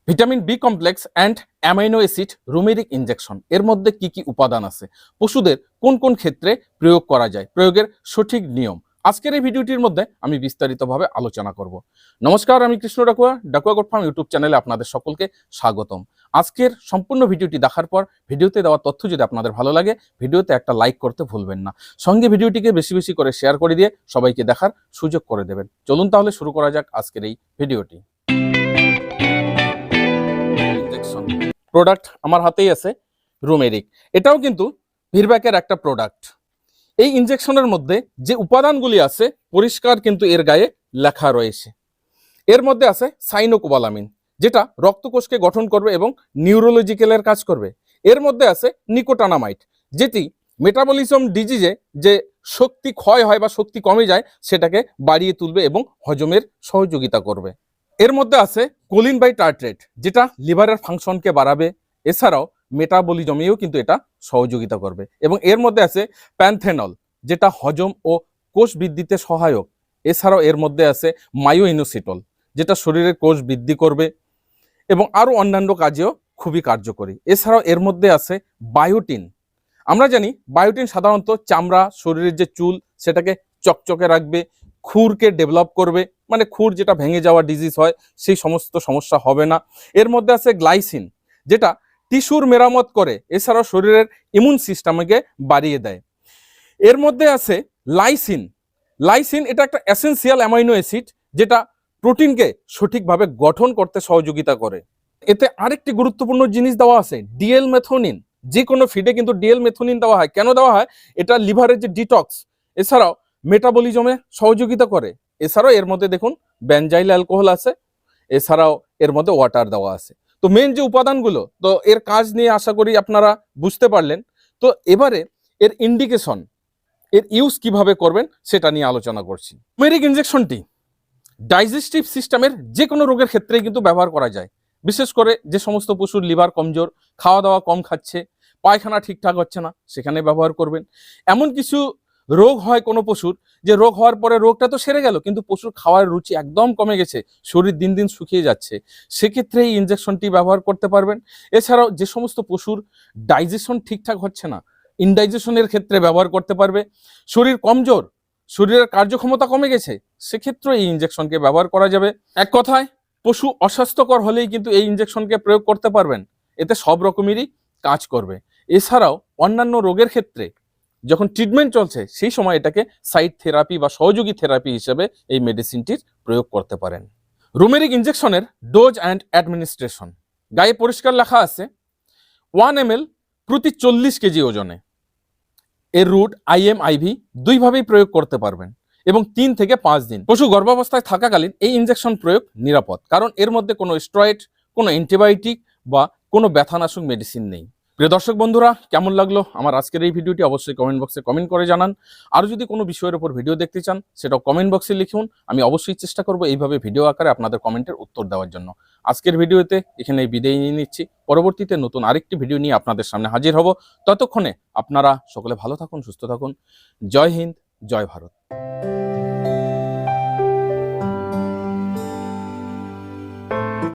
Vitamin B complex and amino acid রুমেরিক injection এর মধ্যে কি কি উপাদান আছে, পশুদের কোন কোন ক্ষেত্রে প্রয়োগ করা যায়, প্রয়োগের সঠিক নিয়ম আজকের এই ভিডিওটির মধ্যে আমি বিস্তারিতভাবে আলোচনা করব। নমস্কার, আমি Krishna Dakua, Dakua goat farm YouTube চ্যানেলে আপনাদের সকলকে স্বাগতম। আজকের সম্পূর্ণ ভিডিওটি দেখার পর ভিডিওতে দেওয়া তথ্য যদি আপনাদের ভালো লাগে, ভিডিওতে একটা লাইক করতে ভুলবেন না, সঙ্গে ভিডিওটিকে বেশি বেশি করে শেয়ার করে দিয়ে সবাইকে দেখার সুযোগ করে দেবেন। চলুন তাহলে শুরু করা যাক আজকের এই ভিডিওটি। প্রোডাক্ট আমার হাতেই আছে, রুমেরিক। এটাও কিন্তু ভিরব্যাকের একটা প্রোডাক্ট। এই ইনজেকশনের মধ্যে যে উপাদানগুলি আছে পরিষ্কার কিন্তু এর গায়ে লেখা রয়েছে। এর মধ্যে আছে সাইনোকোবালামিন, যেটা রক্তকোষকে গঠন করবে এবং নিউরোলজিক্যালের কাজ করবে। এর মধ্যে আছে নিকোটানামাইড, যেটি মেটাবলিজম ডিজিজে যে শক্তি ক্ষয় হয় বা শক্তি কমে যায় সেটাকে বাড়িয়ে তুলবে এবং হজমের সহযোগিতা করবে। এর মধ্যে আছে কোলিন বাই টার্ট্রেট, যেটা লিভারের ফাংশনকে বাড়াবে, এছাড়াও মেটাবলিজমেও কিন্তু এটা সহযোগিতা করবে। এবং এর মধ্যে আছে প্যানথেনল, যেটা হজম ও কোষ বৃদ্ধিতে সহায়ক। এছাড়াও এর মধ্যে আছে মায়োইনোসিটল, যেটা শরীরের কোষ বৃদ্ধি করবে এবং আরও অন্যান্য কাজেও খুবই কার্যকরী। এছাড়াও এর মধ্যে আছে বায়োটিন। আমরা জানি বায়োটিন সাধারণত চামড়া, শরীরের যে চুল সেটাকে চকচকে রাখবে, খুরকে ডেভেলপ করবে, মানে খুর যেটা ভেঙে যাওয়া ডিজিজ হয় সেই সমস্ত সমস্যা হবে না। এর মধ্যে আছে গ্লাইসিন, যেটা টিস্যুর মেরামত করে, এছাড়াও শরীরের ইমিউন সিস্টেমকে বাড়িয়ে দেয়। এর মধ্যে আছে লাইসিন। লাইসিন এটা একটা এসেনশিয়াল অ্যামাইনো অ্যাসিড, যেটা প্রোটিনকে সঠিকভাবে গঠন করতে সহযোগিতা করে। এতে আরেকটি গুরুত্বপূর্ণ জিনিস দেওয়া আছে, ডিএল মেথোনিন। যে কোনো ফিডে কিন্তু ডিএল মেথোনিন দেওয়া হয়। কেন দেওয়া হয়? এটা লিভারের যে ডিটক্স, এছাড়াও মেটাবলিজমে সহযোগিতা করে। এছাড়াও এর মধ্যে দেখুন বেনজাইল অ্যালকোহল আছে, এছাড়াও এর মধ্যে ওয়াটার দেওয়া আছে। তো মেন যে উপাদানগুলো, তো এর কাজ নিয়ে আশা করি আপনারা বুঝতে পারলেন। তো এবারে এর ইন্ডিকেশন, এর ইউজ কিভাবে করবেন সেটা নিয়ে আলোচনা করছি। রুমেরিক ইনজেকশনটি ডাইজেস্টিভ সিস্টেমের যে কোনো রোগের ক্ষেত্রেই কিন্তু ব্যবহার করা যায়। বিশেষ করে যে সমস্ত পশুর লিভার কমজোর, খাওয়া দাওয়া কম খাচ্ছে, পায়খানা ঠিকঠাক হচ্ছে না, সেখানে ব্যবহার করবেন। এমন কিছু রোগ হয় কোনো পশুর, যে রোগ হওয়ার পরে রোগটা তো সেরে গেল, কিন্তু পশুর খাওয়ার রুচি একদম কমে গেছে, শরীর দিন দিন শুকিয়ে যাচ্ছে, সেক্ষেত্রে এই ইনজেকশনটি ব্যবহার করতে পারবেন। এছাড়াও যে সমস্ত পশুর ডাইজেশন ঠিকঠাক হচ্ছে না, ইনডাইজেশনের ক্ষেত্রে ব্যবহার করতে পারবে। শরীর কমজোর, শরীরের কার্যক্ষমতা কমে গেছে, সেক্ষেত্রে এই ইনজেকশনকে ব্যবহার করা যাবে। এক কথায় পশু অস্বাস্থ্যকর হলেই কিন্তু এই ইনজেকশনকে প্রয়োগ করতে পারবেন, এতে সব রকমেরই কাজ করবে। এছাড়াও অন্যান্য রোগের ক্ষেত্রে যখন ট্রিটমেন্ট চলছে সেই সময় এটাকে সাইড থেরাপি বা সহযোগী থেরাপি হিসেবে এই মেডিসিনটির প্রয়োগ করতে পারেন। রুমেরিক ইনজেকশনের ডোজ অ্যান্ড অ্যাডমিনিস্ট্রেশন গায়ে পরিষ্কার লেখা আছে 1 ml প্রতি 40 কেজি ওজনে। এর রুট IM IV দুইভাবেই প্রয়োগ করতে পারবেন এবং 3 থেকে 5 দিন পশু গর্ভাবস্থায় থাকাকালীন এই ইনজেকশন প্রয়োগ নিরাপদ, কারণ এর মধ্যে কোনো স্টেরয়েড, কোনো অ্যান্টিবায়োটিক বা কোনো ব্যথানাশক মেডিসিন নেই। প্রিয় দর্শক বন্ধুরা, কেমন লাগলো আমার আজকের এই ভিডিওটি অবশ্যই কমেন্ট বক্সে কমেন্ট করে জানান। আর যদি কোনো বিষয়ের উপর ভিডিও দেখতে চান সেটাও কমেন্ট বক্সে লিখুন, আমি অবশ্যই চেষ্টা করব এইভাবে ভিডিও আকারে আপনাদের কমেন্টের উত্তর দেওয়ার জন্য। আজকের ভিডিওতে এখানেই বিদায় নিয়ে নিচ্ছি, পরবর্তীতে নতুন আরেকটি ভিডিও নিয়ে আপনাদের সামনে হাজির হব। ততক্ষণে আপনারা সকলে ভালো থাকুন, সুস্থ থাকুন। জয় হিন্দ, জয় ভারত।